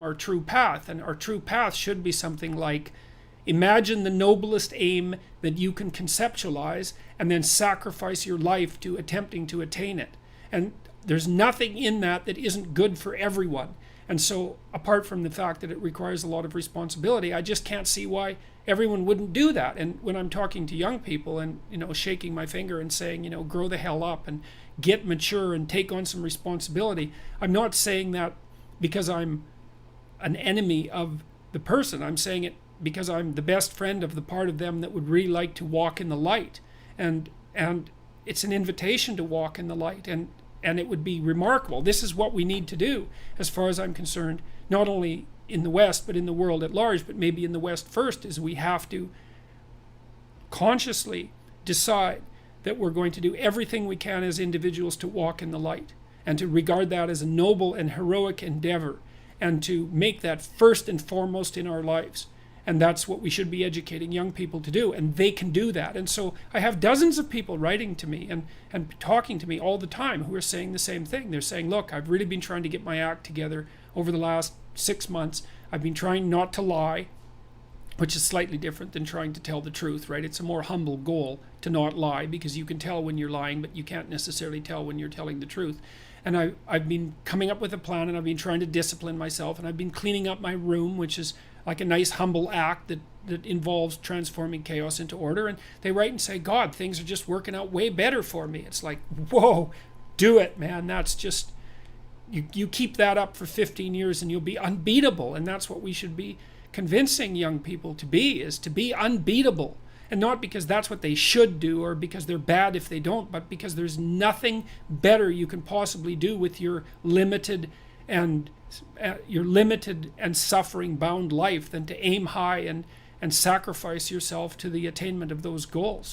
our true path. And our true path should be something like, imagine the noblest aim that you can conceptualize and then sacrifice your life to attempting to attain it. And there's nothing in that that isn't good for everyone. And so apart from the fact that it requires a lot of responsibility, I just can't see why everyone wouldn't do that. And when I'm talking to young people and, shaking my finger and saying, grow the hell up and get mature and take on some responsibility, I'm not saying that because I'm an enemy of the person. I'm saying it because I'm the best friend of the part of them that would really like to walk in the light. And it's an invitation to walk in the light. And it would be remarkable. This is what we need to do, as far as I'm concerned, not only in the West, but in the world at large, but maybe in the West first, is we have to consciously decide that we're going to do everything we can as individuals to walk in the light, and to regard that as a noble and heroic endeavor, and to make that first and foremost in our lives. And that's what we should be educating young people to do, and they can do that. And so I have dozens of people writing to me and talking to me all the time who are saying the same thing. They're saying, look, I've really been trying to get my act together over the last 6 months. I've been trying not to lie, which is slightly different than trying to tell the truth, right? It's a more humble goal to not lie, because you can tell when you're lying, but you can't necessarily tell when you're telling the truth. And I've been coming up with a plan, and I've been trying to discipline myself, and I've been cleaning up my room, which is like a nice humble act that involves transforming chaos into order. And they write and say, God, things are just working out way better for me. It's like, whoa, do it, man. That's just, you keep that up for 15 years and you'll be unbeatable. And that's what we should be convincing young people to be, is to be unbeatable. And not because that's what they should do or because they're bad if they don't, but because there's nothing better you can possibly do with your limited and suffering bound life than to aim high and sacrifice yourself to the attainment of those goals.